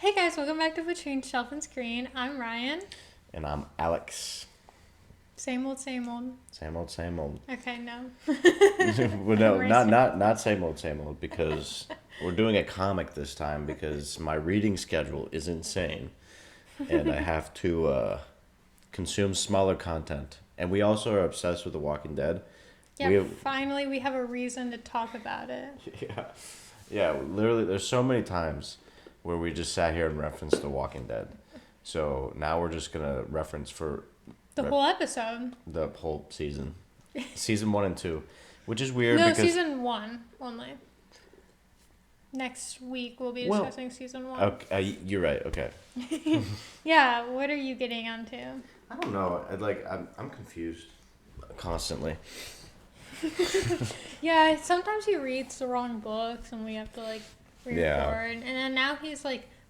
Hey guys, welcome back to Between Shelf and Screen. I'm Ryan. And I'm Alex. Same old, same old. Same old, same old. Okay, no. Well, no, Erase it. not same old, because we're doing a comic this time because my reading schedule is insane, and I have to consume smaller content. And we also are obsessed with The Walking Dead. We Yeah, have, finally we have a reason to talk about it. yeah, yeah. Literally, there's so many times where we just sat here and referenced The Walking Dead. So now we're just gonna reference for The whole episode. the whole season 1 and 2, which is weird No, because season 1 only. Next week we'll be discussing season 1. okay, you're right. Okay, Yeah, what are you getting onto? I don't know. I'm confused constantly. Yeah, sometimes he reads the wrong books and we have to re-record. Yeah. And then now he's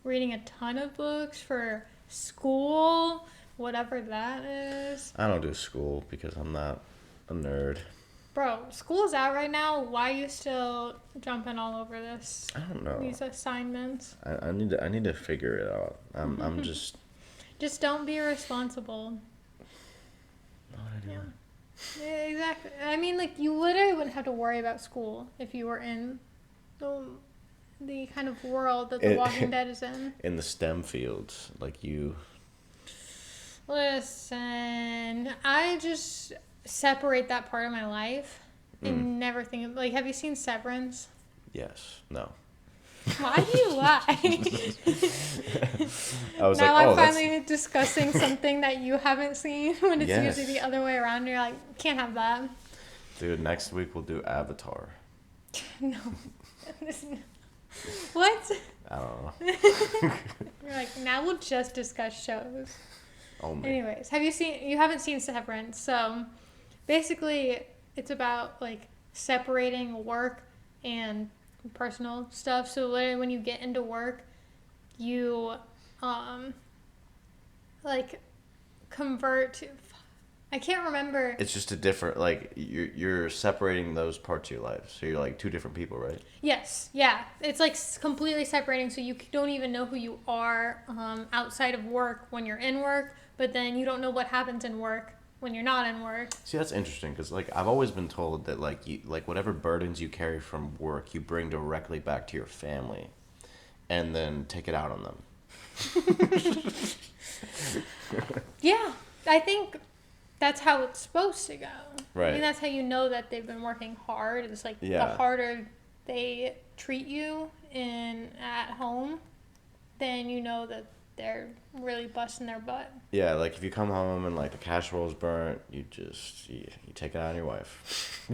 reading a ton of books for school, whatever that is. I don't do school because I'm not a nerd. Bro, school's out right now. Why are you still jumping all over this? I don't know. These assignments. I need to figure it out. I'm just. Just don't be irresponsible. What I do? Yeah, exactly. I mean, you literally wouldn't have to worry about school if you were in the kind of world that The Walking Dead is in. In the STEM fields, like you. Listen, I just separate that part of my life and never think of, have you seen Severance? Yes. No. Why do you lie? I was now like, I'm oh, finally discussing something that you haven't seen when it's Yes. usually the other way around. You're like, can't have that. Dude, next week we'll do Avatar. No. What? I don't know. You're like, now we'll just discuss shows. Only. Anyways, you haven't seen Severance, so basically it's about separating work and personal stuff. So literally when you get into work, you convert to, I can't remember. It's just a different, you're separating those parts of your life. So you're like two different people, right? Yes, yeah. It's completely separating, so you don't even know who you are outside of work when you're in work, but then you don't know what happens in work when you're not in work. See, that's interesting because I've always been told that whatever burdens you carry from work, you bring directly back to your family, and then take it out on them. Yeah, I think that's how it's supposed to go. Right. I mean, that's how you know that they've been working hard. It's the Yeah. harder they treat you at home, then you know that they're really busting their butt. Yeah, if you come home and the cash roll's burnt, you take it out on your wife.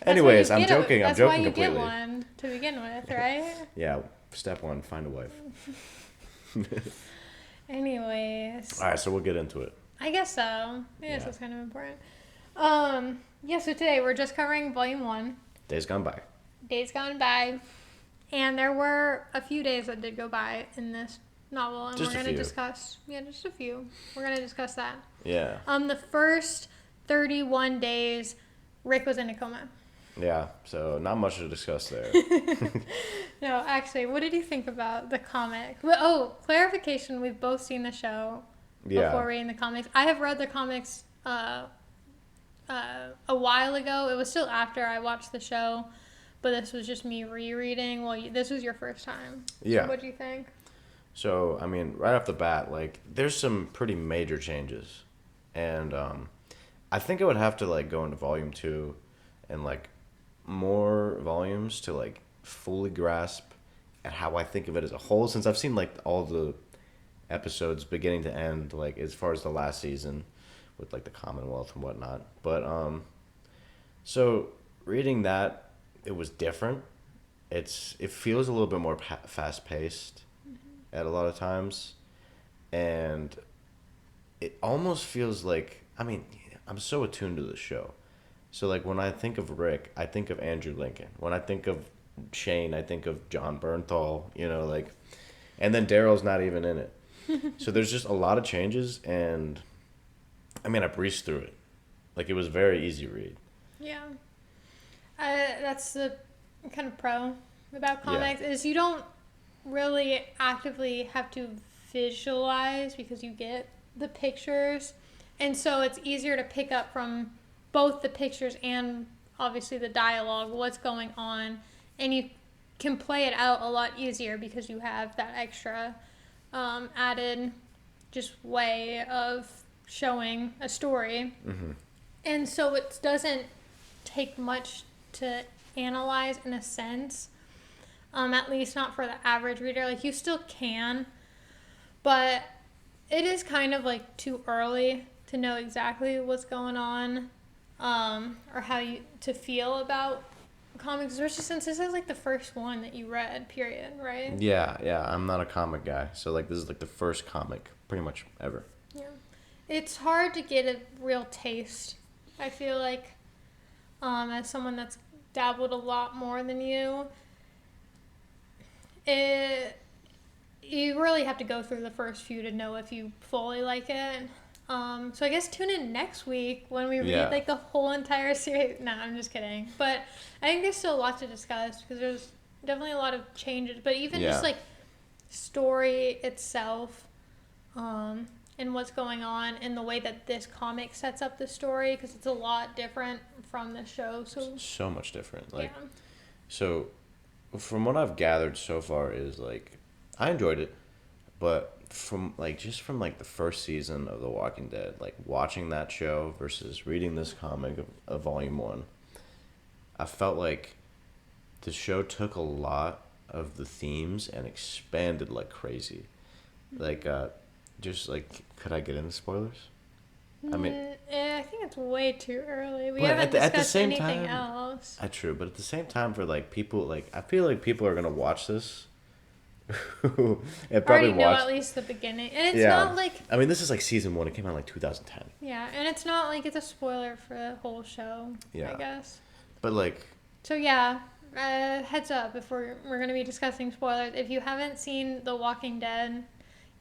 Anyways, I'm joking. That's I'm why joking you completely. get one to begin with, right? Yeah, step 1, find a wife. Anyways. All right, so we'll get into it. I guess so. I guess Yeah. that's kind of important. Yeah, so today we're just covering Volume 1, Days Gone By. Days Gone By. And there were a few days that did go by in this novel, and Just we're a going to few. discuss, just a few. We're going to discuss that. Yeah. The first 31 days, Rick was in a coma. Yeah, so not much to discuss there. No, actually, what did you think about the comic? Well, oh, clarification, we've both seen the show Yeah. before reading the comics. I have read the comics a while ago. It was still after I watched the show, but this was just me rereading. Well, this was your first time. Yeah. So what do you think? So, I mean, right off the bat, there's some pretty major changes. And I think I would have to, go into Volume 2 and, more volumes to, fully grasp at how I think of it as a whole. Since I've seen, all the episodes beginning to end, as far as the last season with, the Commonwealth and whatnot. But, so, reading that, it was different. It feels a little bit more fast-paced at a lot of times, and it almost feels I'm so attuned to the show, so when I think of Rick, I think of Andrew Lincoln. When I think of Shane, I think of John Bernthal, and then Daryl's not even in it. So there's just a lot of changes, and I mean, I breezed through it. It was a very easy read. Yeah. That's the kind of pro about comics is you don't really actively have to visualize because you get the pictures. And so it's easier to pick up from both the pictures and obviously the dialogue, what's going on. And you can play it out a lot easier because you have that extra added just way of showing a story. Mm-hmm. And so it doesn't take much to analyze in a sense, at least not for the average reader. Like, you still can, but it is kind of like too early to know exactly what's going on, or how you to feel about comics, especially since this is like the first one that you read, period, right? Yeah, yeah. I'm not a comic guy, so like this is like the first comic pretty much ever. Yeah. It's hard to get a real taste, I feel like, as someone that's dabbled a lot more than you. You really have to go through the first few to know if you fully like it. So I guess tune in next week when we read like the whole entire series. No, I'm just kidding. But I think there's still a lot to discuss because there's definitely a lot of changes. But even just like story itself, and what's going on and the way that this comic sets up the story, because it's a lot different from the show. So much different. So from what I've gathered so far is like I enjoyed it, but from like the first season of The Walking Dead, like watching that show versus reading this comic of volume 1, I felt like the show took a lot of the themes and expanded like crazy. Like just like, could I get into spoilers? I mean, I think it's way too early. We haven't discussed anything else. True, but at the same time, for like people, like I feel like people are gonna watch this. And probably already know at least the beginning, and it's not like. I mean, this is like season 1. It came out in like 2010. Yeah, and it's not like it's a spoiler for the whole show. Yeah. I guess. But like. So yeah, heads up if we're gonna be discussing spoilers. If you haven't seen The Walking Dead,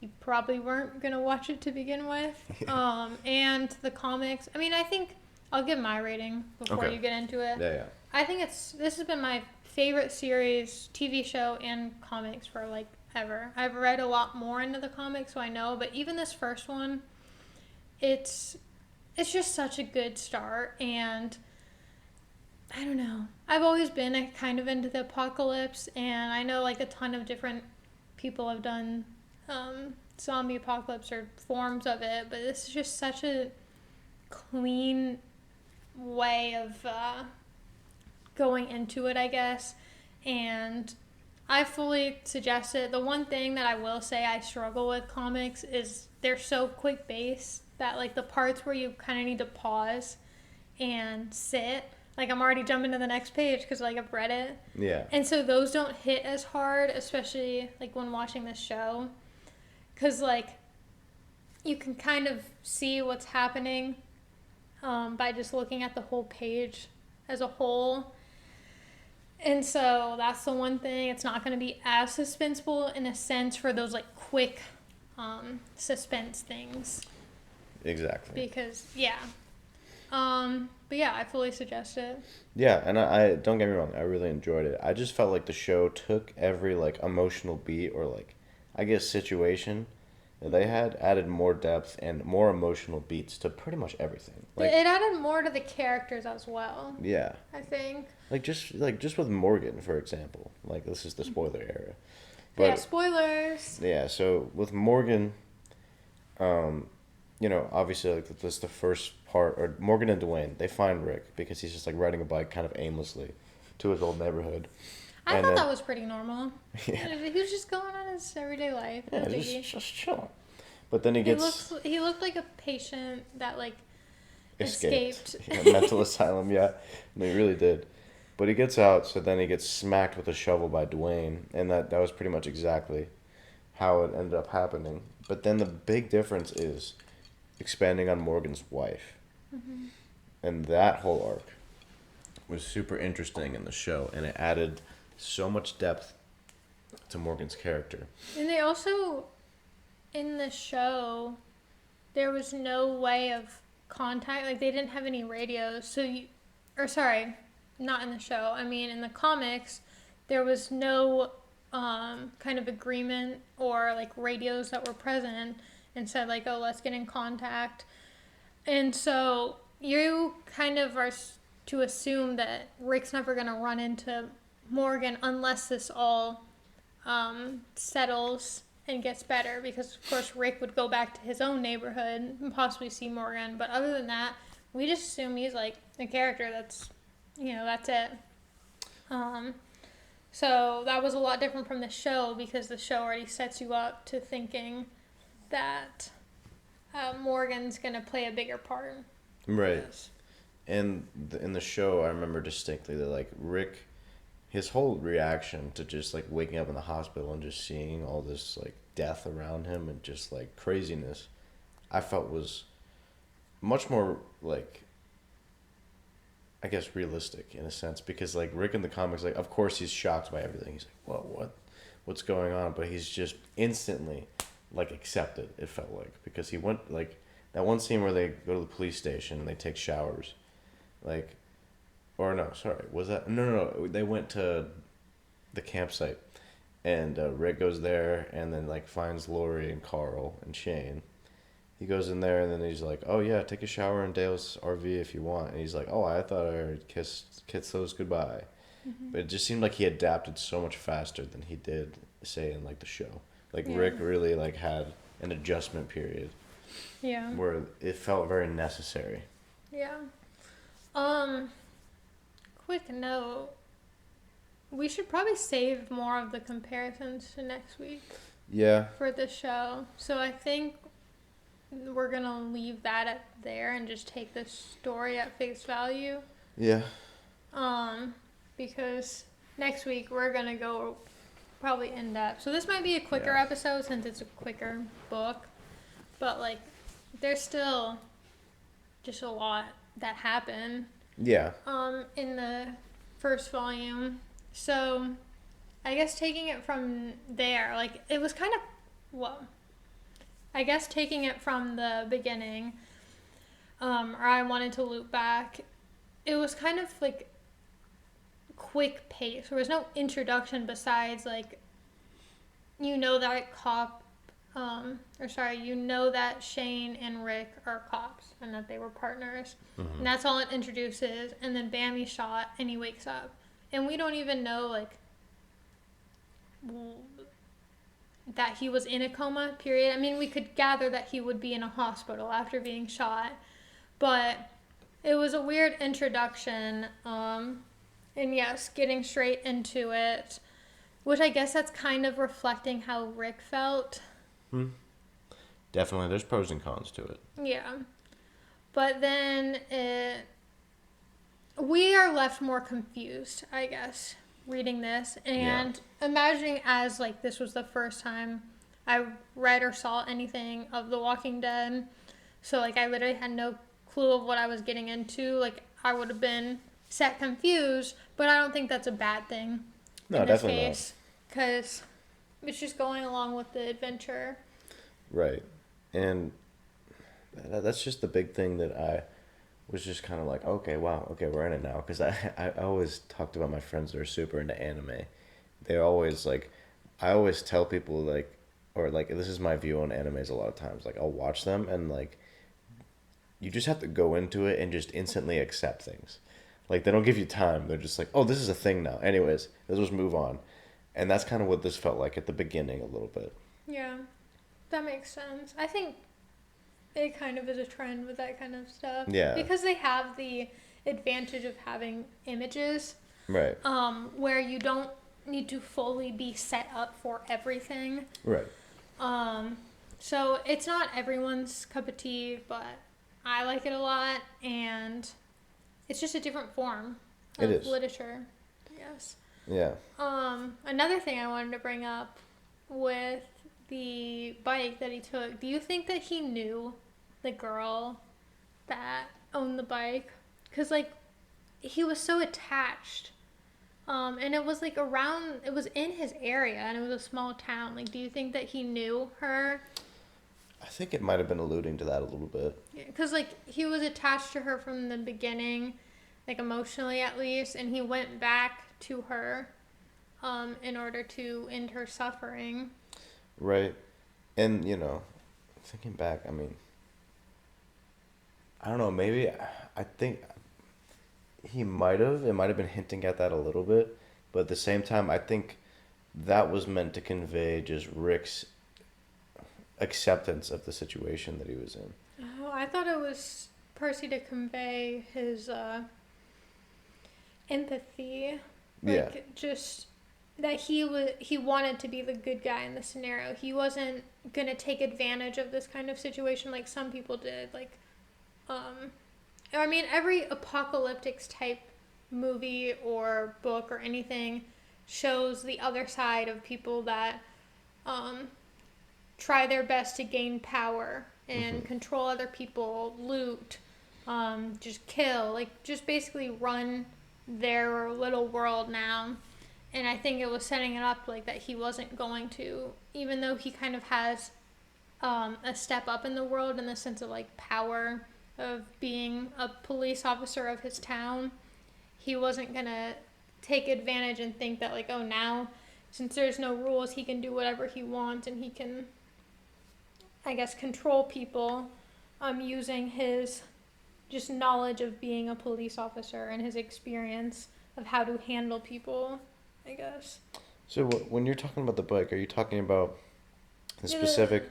you probably weren't gonna watch it to begin with. And the comics. I mean, I think I'll give my rating before you get into it. Yeah. I think this has been my favorite series, TV show, and comics for like ever. I've read a lot more into the comics, so I know. But even this first one, it's just such a good start, and I don't know. I've always been kind of into the apocalypse, and I know like a ton of different people have done zombie apocalypse or forms of it, but this is just such a clean way of going into it, I guess. And I fully suggest it. The one thing that I will say I struggle with comics is they're so quick paced that like the parts where you kind of need to pause and sit, like I'm already jumping to the next page because like I've read it. Yeah. And so those don't hit as hard, especially like when watching this show, because like you can kind of see what's happening by just looking at the whole page as a whole. And so that's the one thing. It's not going to be as suspenseful in a sense for those like quick suspense things. Exactly. Because but yeah, I fully suggest it. Yeah, and I don't get me wrong, I really enjoyed it. I just felt like the show took every like emotional beat or like I guess situation that they had, added more depth and more emotional beats to pretty much everything. Like it added more to the characters as well. Yeah. I think. Like just with Morgan, for example. Like this is the spoiler era. But, yeah, spoilers. Yeah, so with Morgan, you know, obviously like this is the first part, or Morgan and Dwayne, they find Rick because he's just like riding a bike kind of aimlessly to his old neighborhood. I thought that was pretty normal. Yeah. He was just going on his everyday life. Yeah, just chilling. But then he looked like a patient that like escaped. Yeah, mental asylum, yeah. And he really did. But he gets out, so then he gets smacked with a shovel by Dwayne, and that was pretty much exactly how it ended up happening. But then the big difference is expanding on Morgan's wife. Mm-hmm. And that whole arc was super interesting in the show, and it added so much depth to Morgan's character. And they also, in the show, there was no way of contact. Like, they didn't have any radios. Not in the show. I mean, in the comics, there was no kind of agreement or like radios that were present and said like, oh, let's get in contact. And so you kind of are to assume that Rick's never going to run into Morgan unless this all settles and gets better, because of course Rick would go back to his own neighborhood and possibly see Morgan. But other than that, we just assume he's like a character that's, that's it. So that was a lot different from the show, because the show already sets you up to thinking that Morgan's going to play a bigger part. Right. And in the show, I remember distinctly that, like, Rick, his whole reaction to just, like, waking up in the hospital and just seeing all this, like, death around him and just, like, craziness, I felt was much more, like, I guess, realistic in a sense, because like Rick in the comics, like of course he's shocked by everything. He's like, "Well, what's going on?" But he's just instantly like accepted. It felt like, because he went like that one scene where they go to the police station and they take showers, like, or no, sorry, was that no, they went to the campsite, and Rick goes there and then like finds Lori and Carl and Shane. He goes in there and then he's like, "Oh yeah, take a shower in Dale's RV if you want." And he's like, "Oh, I thought I already kissed those goodbye." Mm-hmm. But it just seemed like he adapted so much faster than he did, say, in like the show. Like Rick really like had an adjustment period. Yeah. Where it felt very necessary. Yeah. Quick note. We should probably save more of the comparisons to next week. Yeah. For the show. So I think we're going to leave that at there and just take the story at face value. Yeah. Because next week we're going to go probably in depth. So this might be a quicker episode since it's a quicker book. But, like, there's still just a lot that happened. Yeah. In the first volume. So, I guess taking it from there, like, it was kind of, well, I guess taking it from the beginning, or I wanted to loop back, it was kind of, like, quick pace. There was no introduction besides, like, that Shane and Rick are cops and that they were partners. Mm-hmm. And that's all it introduces. And then bam, he's shot and he wakes up. And we don't even know, like, that he was in a coma, period. I mean, we could gather that he would be in a hospital after being shot. But it was a weird introduction. And yes, getting straight into it. Which I guess that's kind of reflecting how Rick felt. Definitely, there's pros and cons to it. Yeah. But then we are left more confused, I guess, reading this. And imagining as, like, this was the first time I read or saw anything of The Walking Dead. So, like, I literally had no clue of what I was getting into. Like, I would have been set confused, but I don't think that's a bad thing. No, in definitely this case, not. Because it's just going along with the adventure. Right. And that's just the big thing that I was just kind of like, okay, wow, okay, we're in it now. Because I always talked about my friends that are super into anime. They're always like, I always tell people like, or like, this is my view on animes a lot of times. Like, I'll watch them and like, you just have to go into it and just instantly accept things. Like, they don't give you time. They're just like, oh, this is a thing now. Anyways, let's just move on. And that's kind of what this felt like at the beginning a little bit. Yeah, that makes sense. I think it kind of is a trend with that kind of stuff. Yeah. Because they have the advantage of having images. Right. Where you don't need to fully be set up for everything. Right. So it's not everyone's cup of tea, but I like it a lot, and it's just a different form of literature. Yes. Yeah. Another thing I wanted to bring up with the bike that he took, do you think that he knew the girl that owned the bike? Because, like, he was so attached. And it was, like, it was in his area, and it was a small town. Like, do you think that he knew her? I think it might have been alluding to that a little bit. Yeah, because, like, he was attached to her from the beginning, like, emotionally at least, and he went back to her in order to end her suffering. Right. And, thinking back, I mean, I don't know, maybe I think it might have been hinting at that a little bit, but at the same time, I think that was meant to convey just Rick's acceptance of the situation that he was in. Oh, I thought it was Percy to convey his empathy, Yeah. like just that he wanted to be the good guy in the scenario. He wasn't gonna take advantage of this kind of situation like some people did. Like, I mean, every apocalyptic type movie or book or anything shows the other side of people that um, try their best to gain power and control other people, loot, just kill, like just basically run their little world now. And I think it was setting it up like that he wasn't going to, even though he kind of has a step up in the world in the sense of like power of being a police officer of his town. He wasn't gonna take advantage and think that like, oh, now since there's no rules, he can do whatever he wants and he can, I guess, control people using his just knowledge of being a police officer and his experience of how to handle people, I guess. So when you're talking about the bike, are you talking about the Yeah, specific,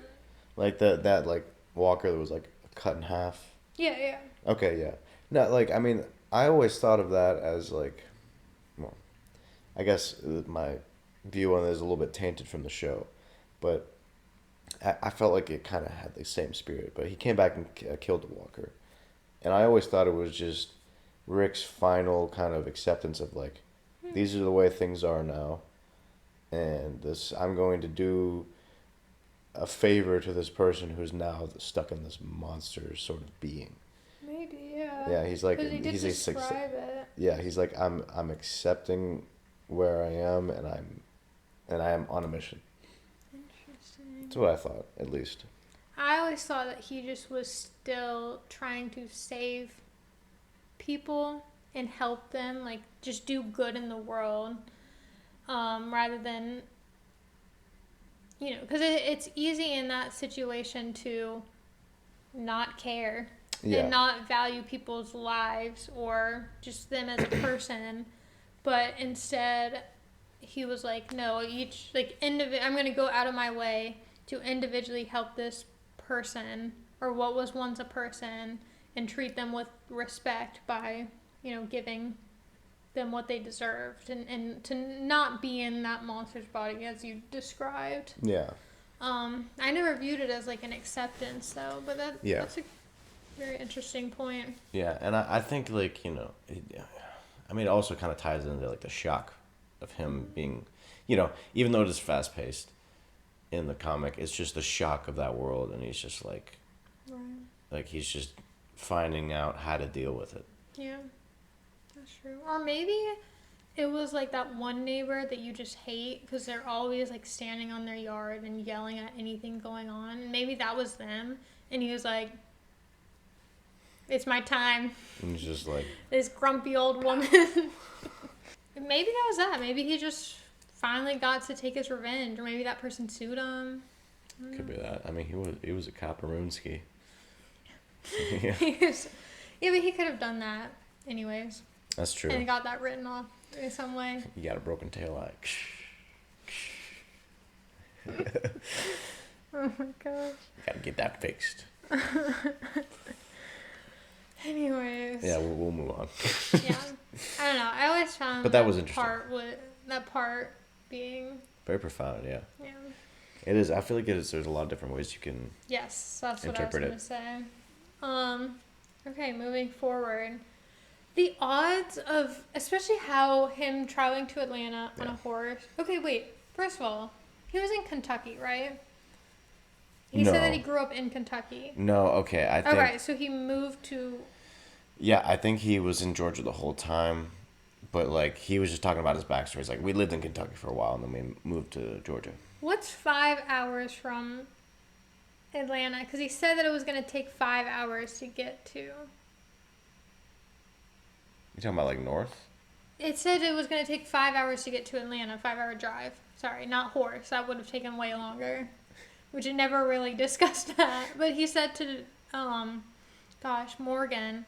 like that like walker that was like cut in half? yeah, yeah. Okay, yeah. No, like I mean, I always thought of that as like, well, I guess my view on it is a little bit tainted from the show, but I felt like it kind of had the same spirit. But he came back and killed the walker, and I always thought it was just Rick's final kind of acceptance of like, these are the way things are now, and this I'm going to do a favor to this person who's now stuck in this monster sort of being. Maybe, yeah. Yeah, he's like Because he did he's describe it. yeah, he's like I'm accepting where I am and I am on a mission. Interesting. That's what I thought, at least. I always thought that he just was still trying to save people and help them, like just do good in the world, rather than, because it's easy in that situation to not care Yeah. and not value people's lives or just them as a person, but instead he was like, no, each like I'm gonna go out of my way to individually help this person or what was once a person and treat them with respect by giving them what they deserved and to not be in that monster's body as you described. Yeah. I never viewed it as like an acceptance though, but that's a very interesting point. Yeah, and I think like I mean, it also kind of ties into like the shock of him being, even though it is fast paced in the comic, it's just the shock of that world, and he's just like, Right. like he's just finding out how to deal with it. Yeah, that's true. Or maybe it was like that one neighbor that you just hate because they're always like standing on their yard and yelling at anything going on. And maybe that was them, and he was like, it's my time. And he's just like, This grumpy old woman. Maybe that was that. Maybe he just finally got to take his revenge, or maybe that person sued him. could be that. I mean, he was a Copperoonski. Yeah, Yeah, but he could have done that anyways. that's true. And got that written off in some way. You got a broken tail light. Oh my gosh. Gotta get that fixed. Anyways. Yeah, we'll move on. Yeah. I don't know. I always found But that was interesting. That part being, Very profound, yeah. yeah. It is. I feel like there's a lot of different ways you can. Yes, that's what Interpret I was going to say. Okay, moving forward. The odds of, especially how him traveling to Atlanta on a horse. Okay, wait. First of all, he was in Kentucky, right? He said that he grew up in Kentucky. No, okay. I think. Alright, so he moved to. Yeah, I think he was in Georgia the whole time, but like he was just talking about his backstory. He's like, we lived in Kentucky for a while, and then we moved to Georgia. What's 5 hours from Atlanta? Because he said that it was going to take 5 hours to get to. You talking about like north? It said it was going to take 5 hours to get to Atlanta, 5 hour drive. Sorry, not horse. That would have taken way longer, which it never really discussed that. But he said to, Morgan,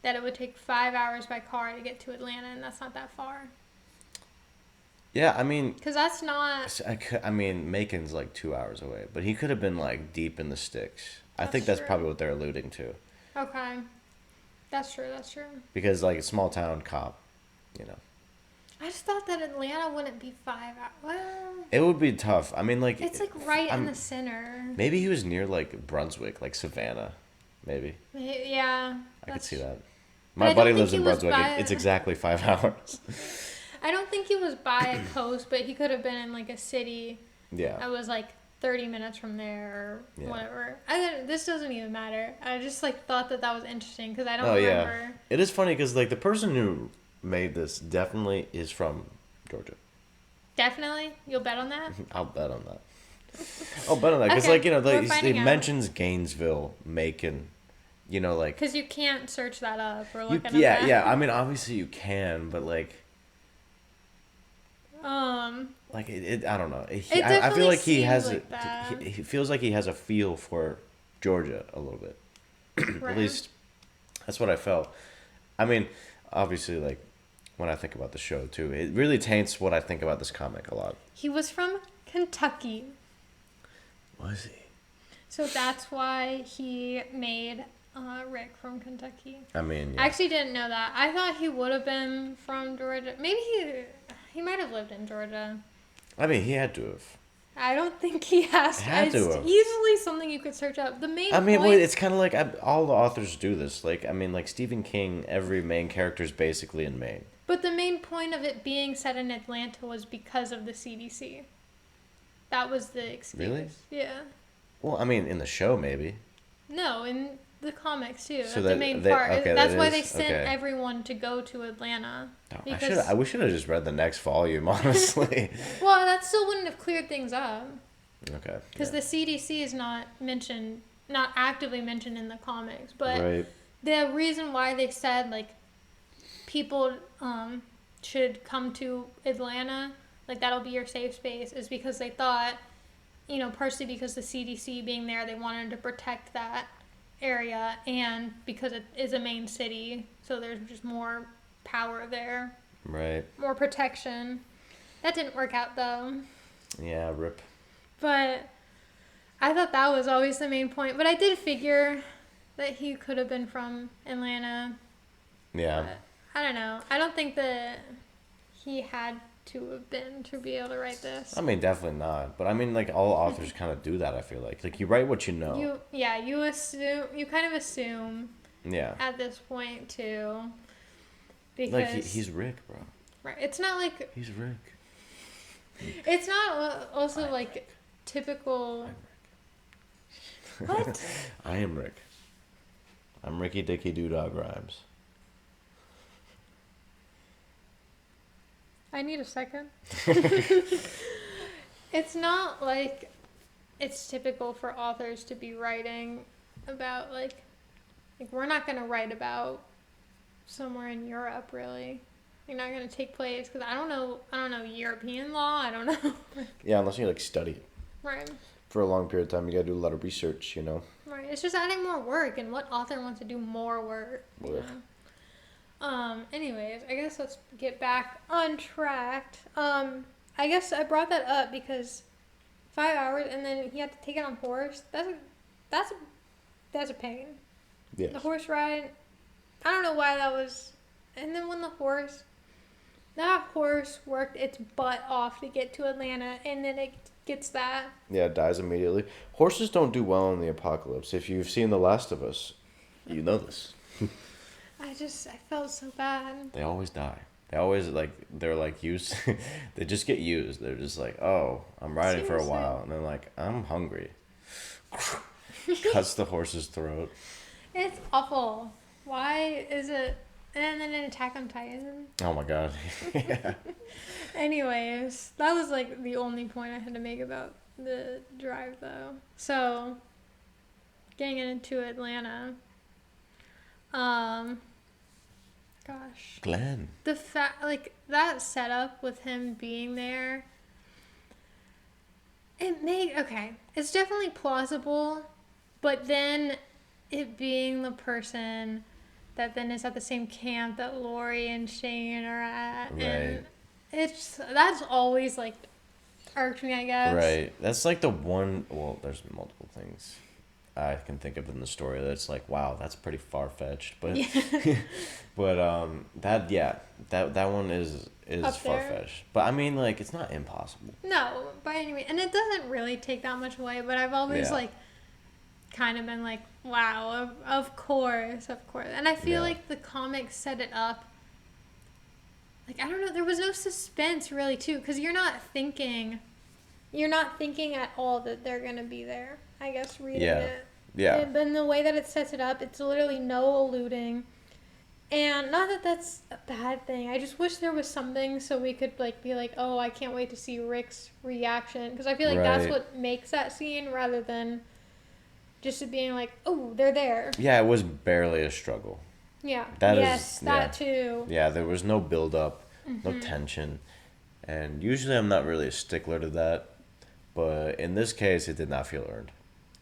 that it would take 5 hours by car to get to Atlanta, and that's not that far. Yeah, I mean, Because that's not. I mean, Macon's like 2 hours away, but he could have been like deep in the sticks. I think That's that's true. probably what they're alluding to, Okay. That's true, that's true. because like a small town cop, you know, I just thought that Atlanta wouldn't be 5 hours. Well, it would be tough. I mean, like it's like right in I'm- the center. maybe he was near like Brunswick, like Savannah, maybe. Yeah. I could see that. But I My don't buddy think lives he in was Brunswick. by- It's exactly 5 hours. I don't think he was by a coast, but he could have been in like a city Yeah. that was like 30 minutes from there or Yeah. whatever. This doesn't even matter. I just like thought that was interesting because I don't Oh yeah. remember. It is funny because like the person who made this definitely is from Georgia. Definitely, you'll bet on that. I'll bet on that. I'll bet on that because Okay, like, you know, we're he finding out. mentions Gainesville, Macon, you know, like Because you can't search that up or you, look at yeah, that. yeah. I mean, obviously you can, but like I don't know. I feel definitely like he seems has like it. that. He feels like he has a feel for Georgia a little bit. Right. At least that's what I felt. I mean, obviously, like when I think about the show too, it really taints what I think about this comic a lot. He was from Kentucky, Was he? so that's why he made Rick from Kentucky. I mean, I yeah. actually didn't know that. I thought he would have been from Georgia. Maybe he might have lived in Georgia. I mean, he had to have. I don't think he has to. Had to It's have. easily something you could search up. The main I mean, point, wait, it's kind of like all the authors do this. Like, I mean, like Stephen King, every main character is basically in Maine. but the main point of it being set in Atlanta was because of the CDC. That was the excuse. Really? Yeah. Well, I mean, in the show, maybe. No, in the comics too. So That's the main part. okay, That's that why is- they sent okay. everyone to go to Atlanta. Oh, Because we should have just read the next volume, honestly. well, that still wouldn't have cleared things up Okay. because yeah. the CDC is not actively mentioned in the comics. But Right. the reason why they said like people should come to Atlanta, like that'll be your safe space, is because they thought, partially because the CDC being there, they wanted to protect that area, and because it is a main city, so there's just more power there, Right. more protection. That didn't work out though. Yeah, rip. But I thought that was always the main point. But I did figure that he could have been from Atlanta. Yeah. But I don't know. I don't think that he had to have been to be able to write this. I mean, definitely not. But I mean, like, all authors kind of do that, I feel like. Like, you write what you know. You kind of assume Yeah. at this point too. Because Like, he's Rick, bro. right. It's not like He's Rick. it's not also I'm like Rick. typical. I'm Rick. What? I am Rick. I'm Ricky Dicky Doodog Rhymes. I need a second. It's not like it's typical for authors to be writing about like we're not going to write about somewhere in Europe really. You're not going to take place because I don't know European law. I don't know. Yeah, unless you, like, study it. Right. For a long period of time, you gotta do a lot of research, you know? Right. It's just adding more work, and what author wants to do more work? You Ugh. know? Anyways, I guess let's get back on track. I guess I brought that up because 5 hours, and then he had to take it on horse. That's a pain. Yes. The horse ride. I don't know why that was. And then when that horse worked its butt off to get to Atlanta, and then it gets that. Yeah, it dies immediately. Horses don't do well in the apocalypse. If you've seen The Last of Us, you know this. I felt so bad. They always die. They always, like, they're, like, used. They just get used. They're just like, oh, I'm riding for a Seriously. while. And they're like, I'm hungry. Cuts the horse's throat. It's awful. Why is it? And then an Attack on Titan. Oh, my God. Yeah. Anyways, that was like the only point I had to make about the drive though. So, getting into Atlanta. Gosh. Glenn. The fact, like, that setup with him being there, okay, it's definitely plausible, but then it being the person that then is at the same camp that Lori and Shane are at, Right. and that's always, like, irked me, I guess. Right. That's like the one. Well, there's multiple things I can think of in the story that's like, wow, that's pretty far fetched. But, Yeah. that one is Up far there. fetched. But I mean, like, it's not impossible. No, by any means. And it doesn't really take that much away, but I've always, Yeah. like, kind of been like, wow, of course. And I feel Yeah. like the comics set it up. Like, I don't know, there was no suspense really, too, because you're not thinking at all that they're going to be there, I guess, reading it. Yeah. And then the way that it sets it up, it's literally no alluding. And not that that's a bad thing. I just wish there was something so we could, like, be like, oh, I can't wait to see Rick's reaction. Because I feel like that's Right. what makes that scene rather than just it being like, oh, they're there. Yeah, it was barely a struggle. Yeah. That that too. Yeah, there was no build up, no Mm-hmm. tension. And usually I'm not really a stickler to that. But in this case, it did not feel earned.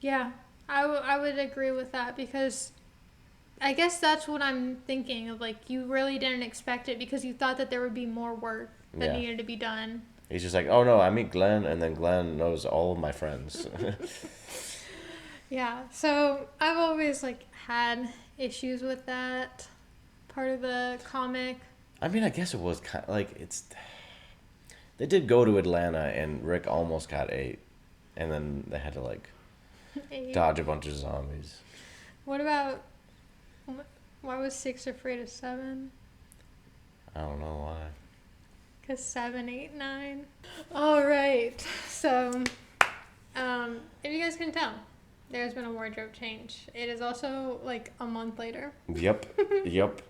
Yeah. I would agree with that because I guess that's what I'm thinking of. Like, you really didn't expect it because you thought that there would be more work that Yeah. needed to be done. He's just like, oh no, I meet Glenn, and then Glenn knows all of my friends. Yeah, so I've always, like, had issues with that part of the comic. I mean, I guess it was kind of like it's. They did go to Atlanta, and Rick almost got ate, and then they had to like dodge a bunch of zombies. What about, why was 6 afraid of 7? I don't know why. Because 7, 8, 9. All right, so if you guys can tell, there's been a wardrobe change. It is also like a month later. Yep. Yep.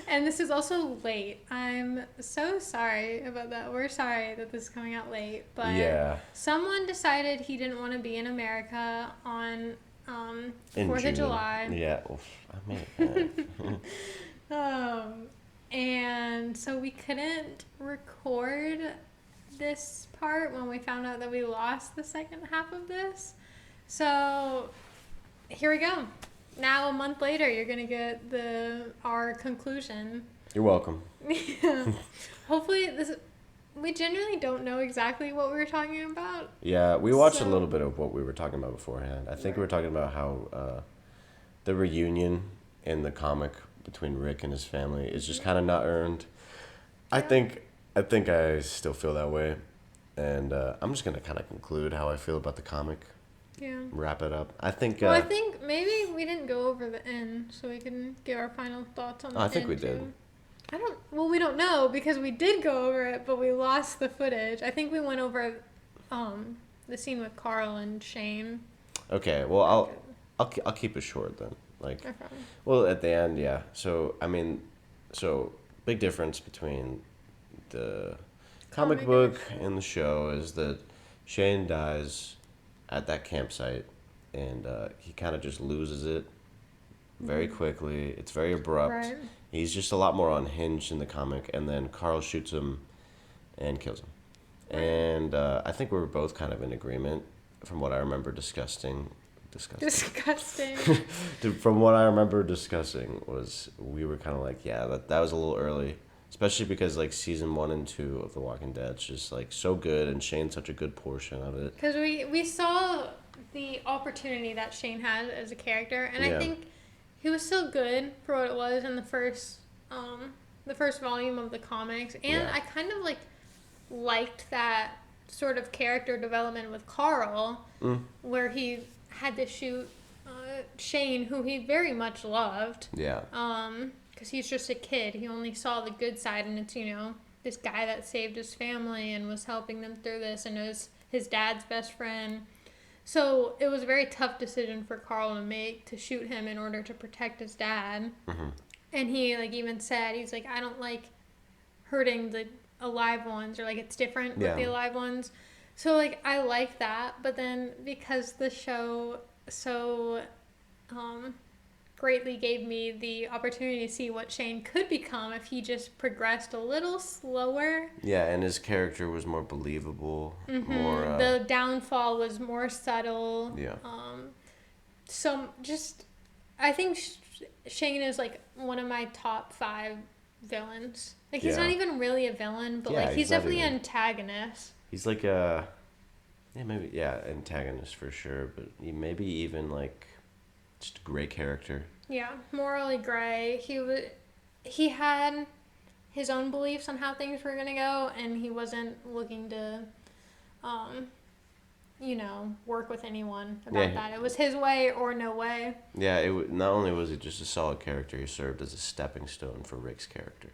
And this is also late. I'm so sorry about that. We're sorry that this is coming out late, but Yeah. someone decided he didn't want to be in America on In 4th June. of July. Yeah. Oof, I made it. And so we couldn't record this part when we found out that we lost the second half of this. So here we go. Now a month later, you're gonna get our conclusion. You're welcome. Yeah. Hopefully we genuinely don't know exactly what we were talking about. Yeah, we watched a So- little bit of what we were talking about beforehand. I think we were talking about how the reunion in the comic between Rick and his family is just kind of not earned. I Yeah. think I still feel that way, and I'm just gonna kind of conclude how I feel about the comic. Yeah. Wrap it up. I think. Well, I think maybe we didn't go over the end, so we can give our final thoughts on the I think end, we did. too. We don't know because we did go over it, but we lost the footage. I think we went over the scene with Carl and Shane. Okay. Well, I'll keep it short then. Like, Okay. well, at the end, yeah. So I mean, big difference between the comic Comic book and the show is that Shane dies at that campsite, and he kind of just loses it very quickly. It's very abrupt. Right. He's just a lot more unhinged in the comic, and then Carl shoots him and kills him. And I think we were both kind of in agreement from what I remember discussing. Disgusting. From what I remember discussing was we were kind of like, yeah, that was a little early, especially because like season 1 and 2 of The Walking Dead's just like so good, and Shane's such a good portion of it. Because we saw the opportunity that Shane had as a character, and Yeah. I think he was still good for what it was in the first volume of the comics, and Yeah. I kind of liked that sort of character development with Carl, where he had to shoot Shane, who he very much loved. Yeah. Because he's just a kid. He only saw the good side, and it's, this guy that saved his family and was helping them through this and was his dad's best friend. So it was a very tough decision for Carl to make, to shoot him in order to protect his dad. Mm-hmm. And he, even said, he's like, I don't like hurting the alive ones, or, it's different with the alive ones. So, I like that, but then because the show so greatly gave me the opportunity to see what Shane could become if he just progressed a little slower. Yeah, and his character was more believable, more The downfall was more subtle. yeah. So just, I think Shane is like one of my top 5 villains. Like he's not Yeah. even really a villain, but Yeah, like he's he's not definitely even. an antagonist. He's like antagonist for sure, but maybe even like just a great character. Yeah, morally gray. He had his own beliefs on how things were gonna go, and he wasn't looking to, um, work with anyone about Yeah, that. It was his way or no way. yeah. Not only was he just a solid character, he served as a stepping stone for Rick's character,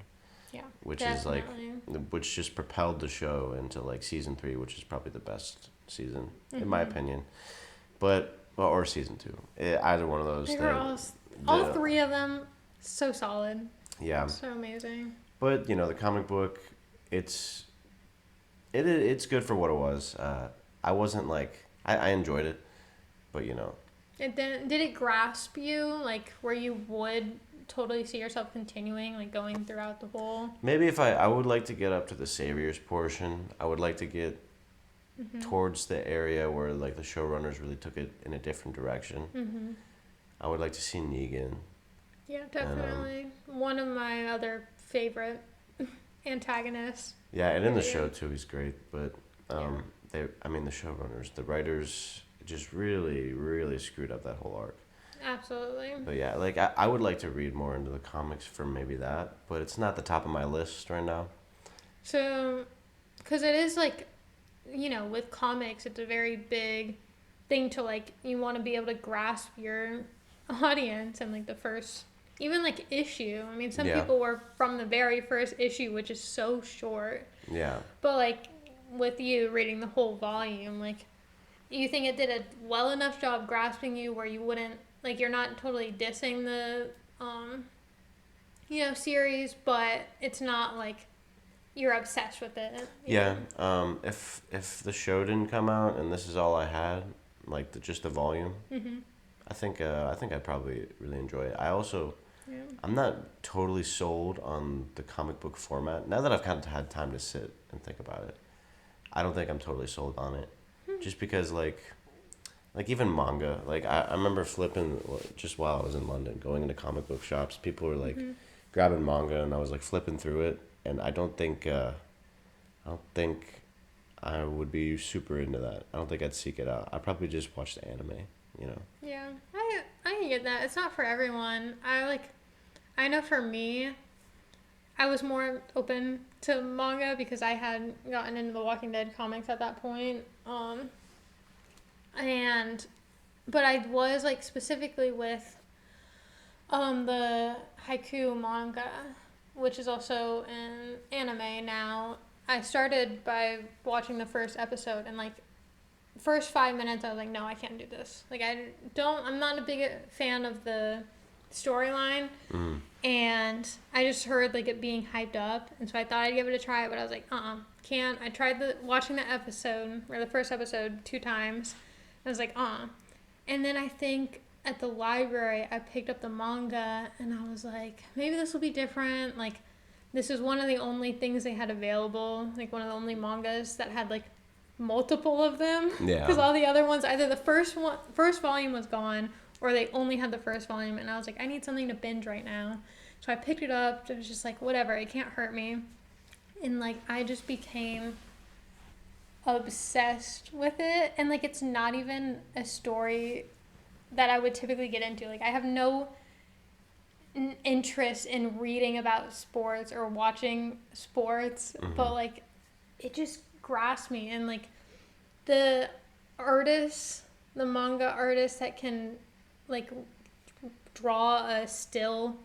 Yeah, which is like, definitely. which just propelled the show into like season 3, which is probably the best season in my opinion. But or season 2, either one of those. They were all 3 of them so solid, Yeah, so amazing. but the comic book, it's it's good for what it was. I wasn't like I enjoyed it, but Did it grasp you like where you would totally see yourself continuing, like going throughout the whole? maybe if I would like to get up to the saviors portion. I would like to get towards the area where like the showrunners really took it in a different direction. I would like to see Negan. Yeah, definitely. One of my other favorite antagonists. Yeah, and in the Yeah. show too, he's great. But the showrunners, the writers, just really, really screwed up that whole arc. Absolutely. But yeah, like I would like to read more into the comics for maybe that, but it's not the top of my list right now. So, because it is like, with comics, it's a very big thing to like, you want to be able to grasp your audience and like the first, even like issue. I mean, some Yeah. people were from the very first issue, which is so short. Yeah. But like, with you reading the whole volume, like, you think it did a well enough job grasping you where you wouldn't, like, you're not totally dissing the, series, but it's not like you're obsessed with it. Yeah. If the show didn't come out and this is all I had, like just the volume, I think I'd probably really enjoy it. Yeah. I'm not totally sold on the comic book format. Now that I've kind of had time to sit and think about it, I don't think I'm totally sold on it. Just because like even manga, like I remember flipping just while I was in London, going into comic book shops. People were like grabbing manga, and I was like flipping through it, and I don't think I would be super into that. I don't think I'd seek it out. I'd probably just watch the anime. Yeah, I can get that. It's not for everyone. I know for me, I was more open to manga because I had gotten into the Walking Dead comics at that point. But I was like specifically with the haiku manga, which is also an anime now. I started by watching the first episode, and like first 5 minutes I was like, no, I can't do this. Like I'm not a big fan of the storyline, and I just heard like it being hyped up, and so I thought I'd give it a try, but I was like, can't. I tried watching the episode or the first episode 2 times. I was like, and then I think at the library I picked up the manga, and I was like, maybe this will be different. Like, this is one of the only things they had available, like one of the only mangas that had like multiple of them. Yeah. Because all the other ones, either the first volume was gone, or they only had the first volume, and I was like, I need something to binge right now. So I picked it up. It was just like, whatever, it can't hurt me. And like, I just became obsessed with it. And like, it's not even a story that I would typically get into. Like, I have no interest in reading about sports or watching sports, but like, it just grasped me. And like, the manga artists that can like draw a still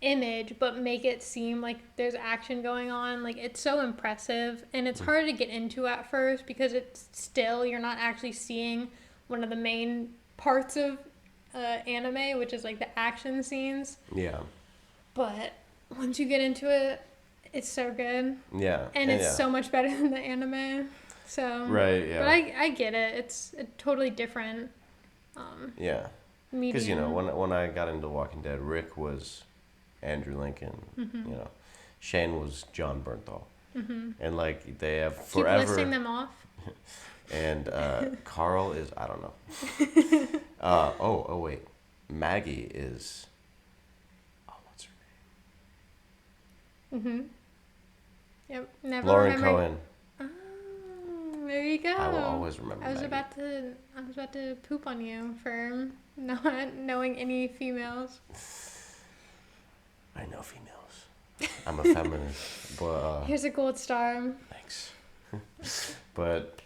image but make it seem like there's action going on, like, it's so impressive. And it's hard to get into at first because it's still, you're not actually seeing one of the main parts of anime, which is like the action scenes. Yeah. But once you get into it, it's so good. Yeah. And it's so much better than the anime. So Right. Yeah. but I get it. It's totally different. Yeah. Because medium. when I got into Walking Dead, Rick was Andrew Lincoln. Mm-hmm. You know, Shane was John Bernthal, Mm-hmm. and like they have Keep listing forever. them off. And Carl is I don't know. Oh wait, Maggie is. Oh, what's her Mm-hmm. Yep. name? Never Lauren remember. Cohen. Oh, there you go. I will always remember I was Maggie. about to poop on you for not knowing any females. I know females. I'm a feminist, but Here's a gold star. thanks. But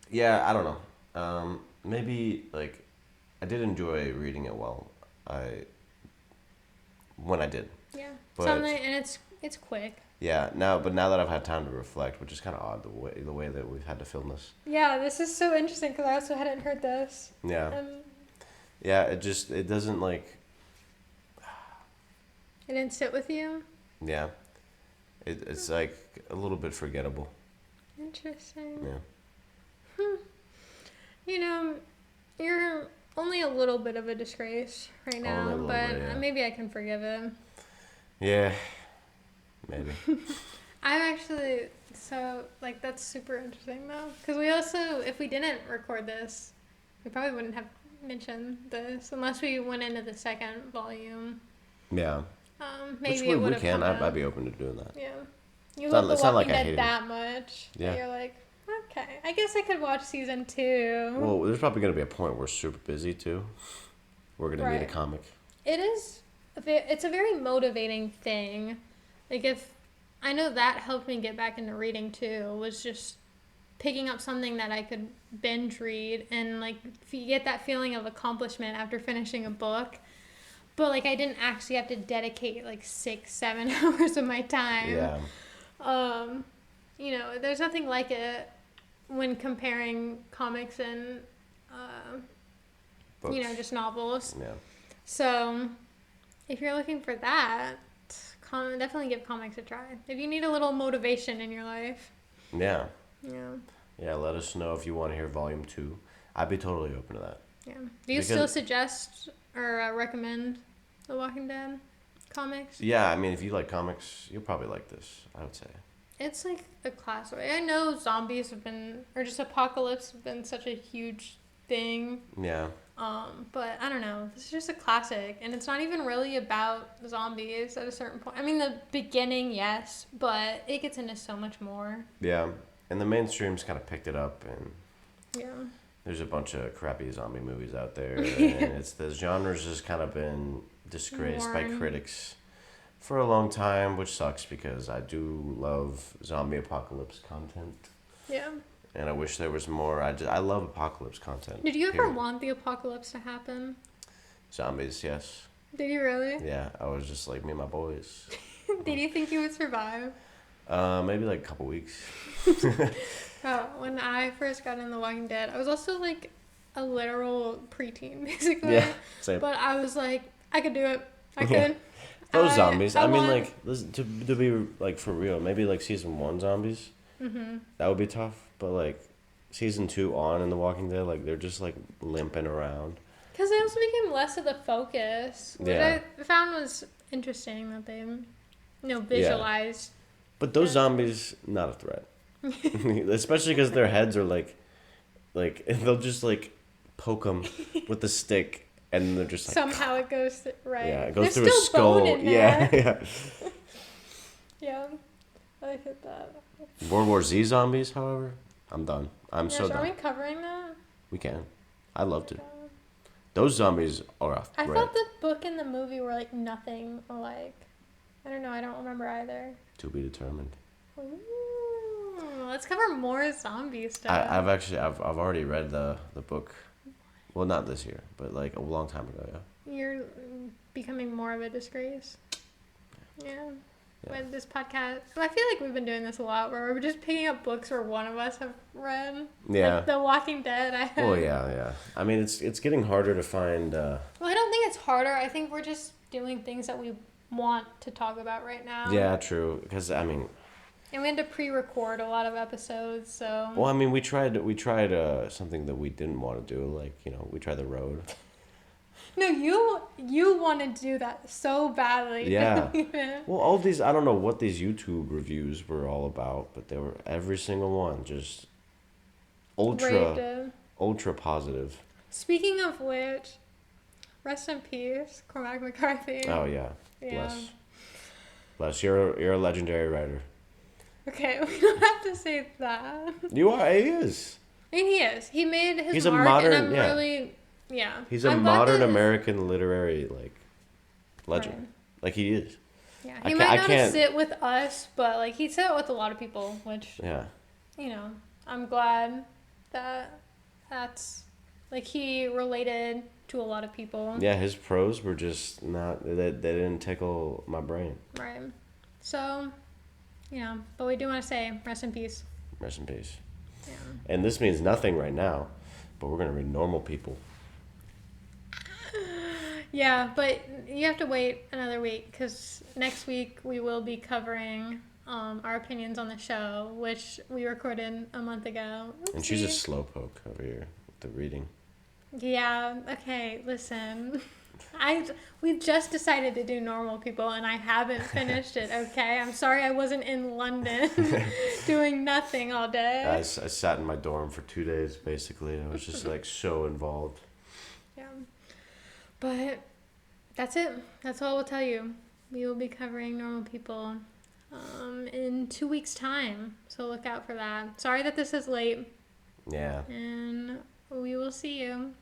yeah, I don't know. Maybe like I did enjoy reading it when I did. Yeah. But Something, and it's quick. yeah, but now that I've had time to reflect, which is kind of odd the way that we've had to film this. Yeah, this is so interesting because I also hadn't heard this. Yeah. Yeah, it doesn't like It didn't sit with you. yeah. It's like a little bit forgettable. Interesting. Yeah. You know, you're only a little bit of a disgrace right Only now, a little but bit, yeah. maybe I can forgive it. Yeah. Maybe. I'm actually like that's super interesting though, because we also, if we didn't record this, we probably wouldn't have mentioned this unless we went into the second volume. Yeah. Maybe Which it would we have can. come out. I'd be open to doing that. Yeah. You It's love not- The it's not like Walking I Dead hate it. that much. Yeah. That you're like, okay, I guess I could watch season 2. Well, there's probably gonna be a point where we're super busy too. We're gonna need a Right. comic. It is. It's a very motivating thing. Like if I know that helped me get back into reading too. Was just picking up something that I could binge read and like you get that feeling of accomplishment after finishing a book. But like I didn't actually have to dedicate like 6-7 hours of my time. Yeah. You know, there's nothing like it when comparing comics and Books. you know, just novels. Yeah. So, if you're looking for that, definitely give comics a try. If you need a little motivation in your life. Yeah. Yeah. Yeah. Let us know if you want to hear volume 2. I'd be totally open to that. Yeah. Do you Because- still suggest or recommend The Walking Dead comics? Yeah. I mean, if you like comics, you'll probably like this. I would say. It's like a classic. I know zombies have been, or just apocalypse have been such a huge thing. Yeah. But I don't know. It's just a classic, and it's not even really about zombies at a certain point. I mean, the beginning, yes, but it gets into so much more. Yeah. And the mainstream's kind of picked it up, and Yeah. there's a bunch of crappy zombie movies out there, and the genre's just kind of been disgraced by Worn. critics for a long time, which sucks because I do love zombie apocalypse content, Yeah. and I wish there was more. I love apocalypse content. Did you ever period. want the apocalypse to happen? Zombies? Yes. Did you really? Yeah, I was just like me and my boys. Did you think you would survive? Maybe like a couple weeks. Oh, when I first got in The Walking Dead, I was also like a literal preteen, basically. Yeah, same. But I was like, I could do it. I Yeah. could. Those zombies. I mean, want- like, listen, to be like for real. Maybe like season 1 zombies. Mm-hmm. That would be tough. But like season 2 on in The Walking Dead, like they're just like limping around. Because they also became less of the focus, which Yeah. I found was interesting that they, visualized. But those Yeah. zombies, not a threat. Especially because their heads are like they'll just like poke them with the stick, and they're just like Somehow it goes right. yeah, it goes There's through a still bone skull. in Yeah, there. yeah. Yeah, I get that. World War Z zombies, however, I'm done. I'm so Are we done. covering that? We can. I love to. Those zombies are a I threat. thought the book and the movie were like nothing alike. I don't know. I don't remember either. To be determined. Ooh, let's cover more zombie stuff. I've already read the book. Well, not this year, but like a long time ago. Yeah. You're becoming more of a disgrace. Yeah. Yeah. With this podcast, I feel like we've been doing this a lot, where we're just picking up books where one of us have read. Yeah. Like The Walking Dead. Oh yeah. I mean, it's getting harder to find. Well, I don't think it's harder. I think we're just doing things that we want to talk about right now. Yeah, true. Because I mean, And we had to pre-record a lot of episodes, so. well, I mean, we tried something that we didn't want to do. Like we tried the road. No, you wanted to do that so badly. Yeah. Well, all these, I don't know what these YouTube reviews were all about, but they were every single one just Raved ultra, it. ultra positive. Speaking of which, rest in peace, Cormac McCarthy. Oh yeah, Yeah. bless. You're a legendary writer. Okay, we don't have to say that. You are. He is. I mean, he is. He made his He's a mark, modern. and I'm Yeah. really, yeah. He's a I'm glad modern that- American literary legend. Right. Like he is. Yeah, I he can't- might I not can't- sit with us, but like he'd sit with a lot of people, which Yeah. I'm glad that that's like he related to a lot of people. Yeah, his prose were just not. They didn't tickle my brain. Right. So, but we do want to say rest in peace. Rest in peace. Yeah. And this means nothing right now, but we're gonna read Normal People. Yeah, but you have to wait another week because next week we will be covering our opinions on the show, which we recorded a month ago. And she's a Oopsie. slowpoke over here with the reading. Yeah. Okay. Listen, we just decided to do Normal People, and I haven't finished it. Okay. I'm sorry I wasn't in London doing nothing all day. I sat in my dorm for 2 days, basically. I was just like so involved. Yeah. But that's it. That's all we'll tell you. We will be covering Normal People in 2 weeks' time. So look out for that. Sorry that this is late. Yeah. And we will see you.